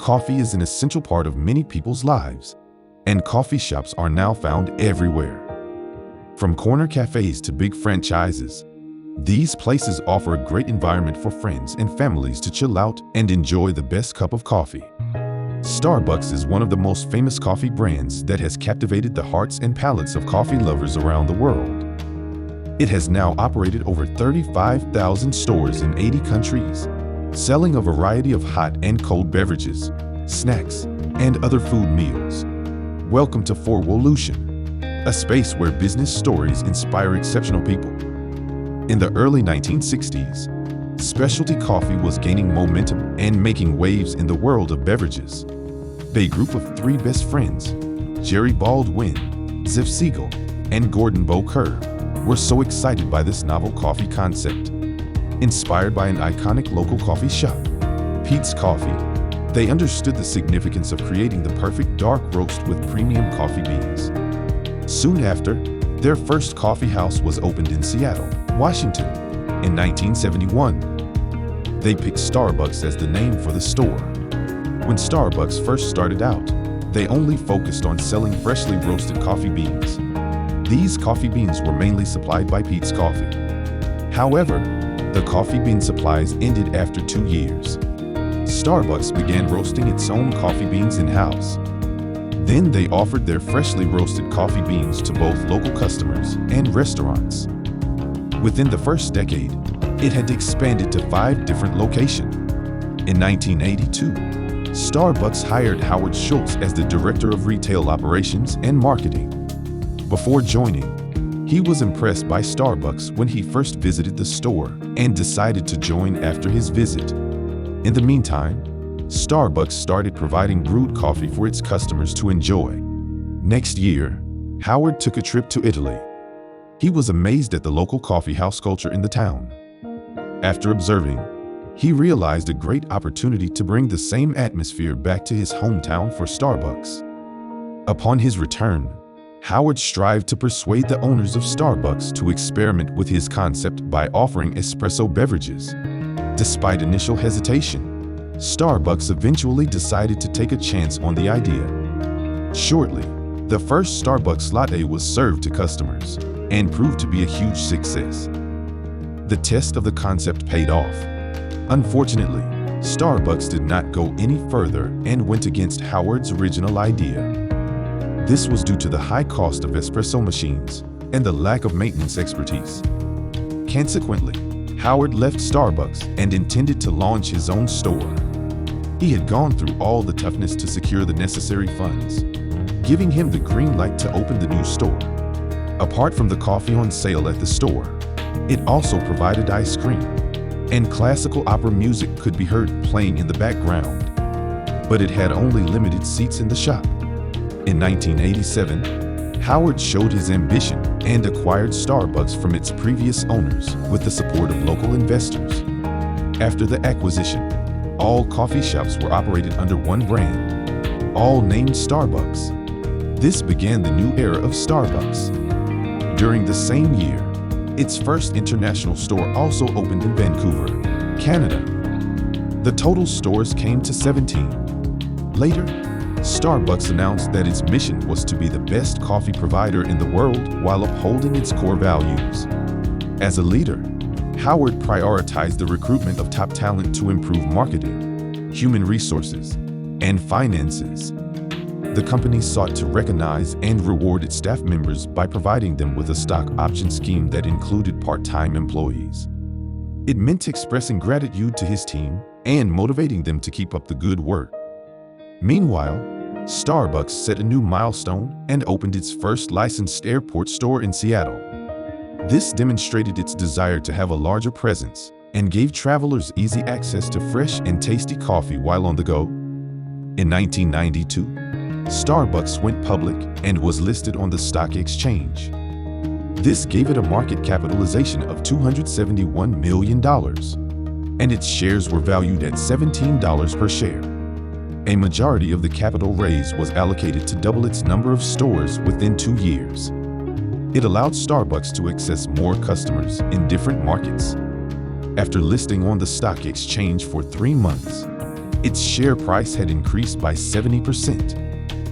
Coffee is an essential part of many people's lives, and coffee shops are now found everywhere. From corner cafes to big franchises, these places offer a great environment for friends and families to chill out and enjoy the best cup of coffee. Starbucks is one of the most famous coffee brands that has captivated the hearts and palates of coffee lovers around the world. It has now operated over 35,000 stores in 80 countries, selling a variety of hot and cold beverages, snacks, and other food meals. Welcome to Forwolution, a space where business stories inspire exceptional people. In the early 1960s, specialty coffee was gaining momentum and making waves in the world of beverages. A group of three best friends, Jerry Baldwin, Zeph Siegel, and Gordon Bo Kerr, were so excited by this novel coffee concept. Inspired by an iconic local coffee shop, Peet's Coffee, they understood the significance of creating the perfect dark roast with premium coffee beans. Soon after, their first coffee house was opened in Seattle, Washington, in 1971. They picked Starbucks as the name for the store. When Starbucks first started out, they only focused on selling freshly roasted coffee beans. These coffee beans were mainly supplied by Peet's Coffee. However, the coffee bean supplies ended after 2 years. Starbucks began roasting its own coffee beans in-house. Then they offered their freshly roasted coffee beans to both local customers and restaurants. Within the first decade, it had expanded to 5 different locations. In 1982, Starbucks hired Howard Schultz as the Director of Retail Operations and Marketing. Before joining, he was impressed by Starbucks when he first visited the store and decided to join after his visit. In the meantime, Starbucks started providing brewed coffee for its customers to enjoy. Next year, Howard took a trip to Italy. He was amazed at the local coffee house culture in the town. After observing, he realized a great opportunity to bring the same atmosphere back to his hometown for Starbucks. Upon his return, Howard strived to persuade the owners of Starbucks to experiment with his concept by offering espresso beverages. Despite initial hesitation, Starbucks eventually decided to take a chance on the idea. Shortly, the first Starbucks latte was served to customers and proved to be a huge success. The test of the concept paid off. Unfortunately, Starbucks did not go any further and went against Howard's original idea. This was due to the high cost of espresso machines and the lack of maintenance expertise. Consequently, Howard left Starbucks and intended to launch his own store. He had gone through all the toughness to secure the necessary funds, giving him the green light to open the new store. Apart from the coffee on sale at the store, it also provided ice cream, and classical opera music could be heard playing in the background. But it had only limited seats in the shop. In 1987, Howard showed his ambition and acquired Starbucks from its previous owners with the support of local investors. After the acquisition, all coffee shops were operated under one brand, all named Starbucks. This began the new era of Starbucks. During the same year, its first international store also opened in Vancouver, Canada. The total stores came to 17. Later, Starbucks announced that its mission was to be the best coffee provider in the world while upholding its core values. As a leader, Howard prioritized the recruitment of top talent to improve marketing, human resources, and finances. The company sought to recognize and reward its staff members by providing them with a stock option scheme that included part-time employees. It meant expressing gratitude to his team and motivating them to keep up the good work. Meanwhile, Starbucks set a new milestone and opened its first licensed airport store in Seattle. This demonstrated its desire to have a larger presence and gave travelers easy access to fresh and tasty coffee while on the go. In 1992, Starbucks went public and was listed on the stock exchange. This gave it a market capitalization of $271 million, and its shares were valued at $17 per share. A majority of the capital raise was allocated to double its number of stores within 2 years. It allowed Starbucks to access more customers in different markets. After listing on the stock exchange for 3 months, its share price had increased by 70%.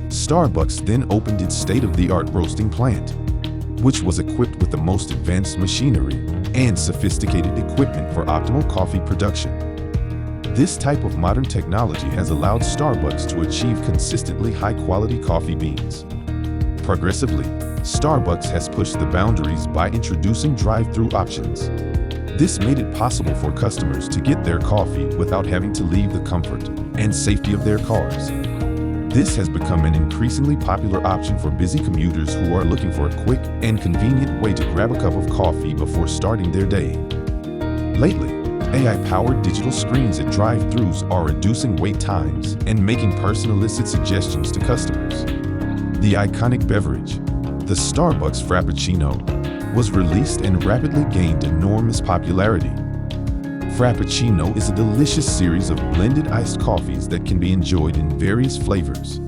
Starbucks then opened its state-of-the-art roasting plant, which was equipped with the most advanced machinery and sophisticated equipment for optimal coffee production. This type of modern technology has allowed Starbucks to achieve consistently high-quality coffee beans. Progressively, Starbucks has pushed the boundaries by introducing drive-through options. This made it possible for customers to get their coffee without having to leave the comfort and safety of their cars. This has become an increasingly popular option for busy commuters who are looking for a quick and convenient way to grab a cup of coffee before starting their day. Lately, AI-powered digital screens at drive-thrus are reducing wait times and making personalistic suggestions to customers. The iconic beverage, the Starbucks Frappuccino, was released and rapidly gained enormous popularity. Frappuccino is a delicious series of blended iced coffees that can be enjoyed in various flavors.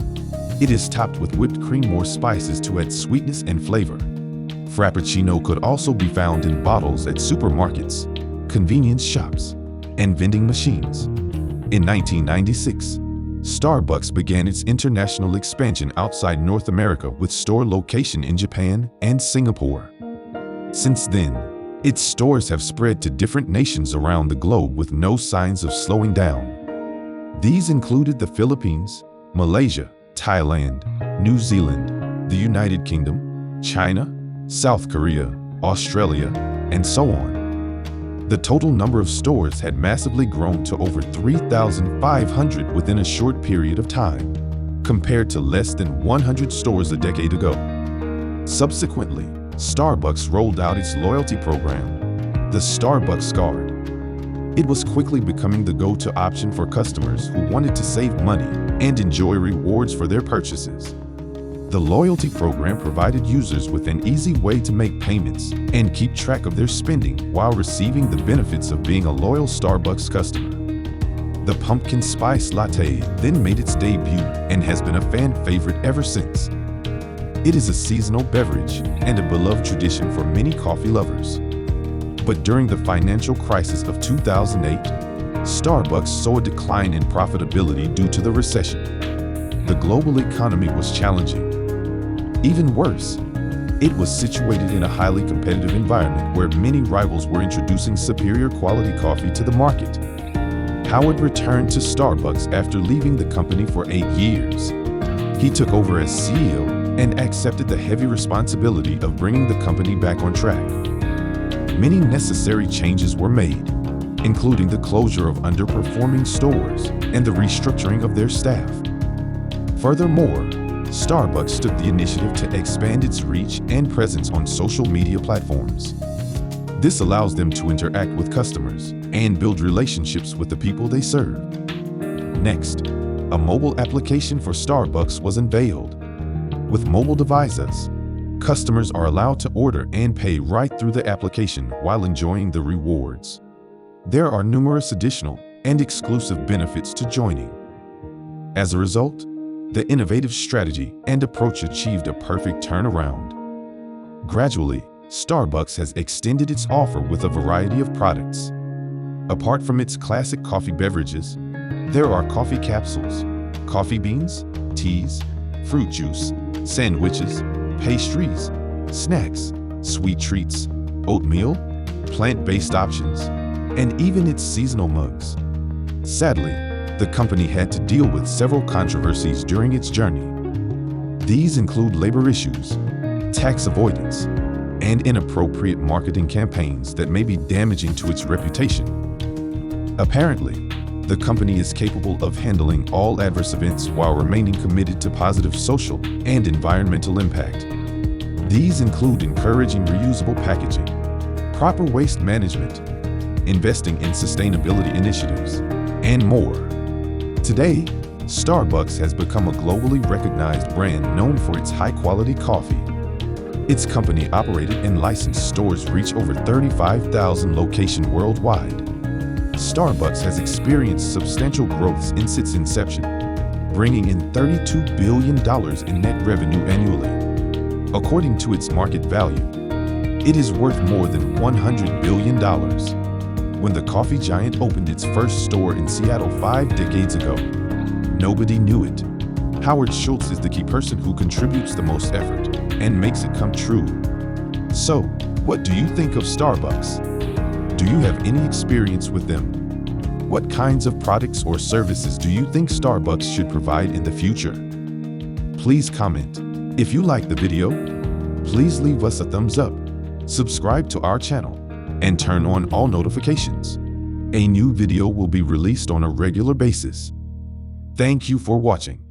It is topped with whipped cream or spices to add sweetness and flavor. Frappuccino could also be found in bottles at supermarkets, convenience shops, and vending machines. In 1996, Starbucks began its international expansion outside North America with store location in Japan and Singapore. Since then, its stores have spread to different nations around the globe with no signs of slowing down. These included the Philippines, Malaysia, Thailand, New Zealand, the United Kingdom, China, South Korea, Australia, and so on. The total number of stores had massively grown to over 3,500 within a short period of time, compared to less than 100 stores a decade ago. Subsequently, Starbucks rolled out its loyalty program, the Starbucks Card. It was quickly becoming the go-to option for customers who wanted to save money and enjoy rewards for their purchases. The loyalty program provided users with an easy way to make payments and keep track of their spending while receiving the benefits of being a loyal Starbucks customer. The pumpkin spice latte then made its debut and has been a fan favorite ever since. It is a seasonal beverage and a beloved tradition for many coffee lovers. But during the financial crisis of 2008, Starbucks saw a decline in profitability due to the recession. The global economy was challenging. Even worse, it was situated in a highly competitive environment where many rivals were introducing superior quality coffee to the market. Howard returned to Starbucks after leaving the company for 8 years. He took over as CEO and accepted the heavy responsibility of bringing the company back on track. Many necessary changes were made, including the closure of underperforming stores and the restructuring of their staff. Furthermore, Starbucks took the initiative to expand its reach and presence on social media platforms. This allows them to interact with customers and build relationships with the people they serve. Next, a mobile application for Starbucks was unveiled. With mobile devices, customers are allowed to order and pay right through the application while enjoying the rewards. There are numerous additional and exclusive benefits to joining. As a result, the innovative strategy and approach achieved a perfect turnaround. Gradually, Starbucks has extended its offer with a variety of products. Apart from its classic coffee beverages, there are coffee capsules, coffee beans, teas, fruit juice, sandwiches, pastries, snacks, sweet treats, oatmeal, plant-based options, and even its seasonal mugs. Sadly, the company had to deal with several controversies during its journey. These include labor issues, tax avoidance, and inappropriate marketing campaigns that may be damaging to its reputation. Apparently, the company is capable of handling all adverse events while remaining committed to positive social and environmental impact. These include encouraging reusable packaging, proper waste management, investing in sustainability initiatives, and more. Today, Starbucks has become a globally recognized brand known for its high-quality coffee. Its company-operated and licensed stores reach over 35,000 locations worldwide. Starbucks has experienced substantial growth since its inception, bringing in $32 billion in net revenue annually. According to its market value, it is worth more than $100 billion. When the coffee giant opened its first store in Seattle 5 decades ago, nobody knew it. Howard Schultz is the key person who contributes the most effort and makes it come true. So, what do you think of Starbucks? Do you have any experience with them? What kinds of products or services do you think Starbucks should provide in the future? Please comment. If you like the video, please leave us a thumbs up, subscribe to our channel, and turn on all notifications. A new video will be released on a regular basis. Thank you for watching.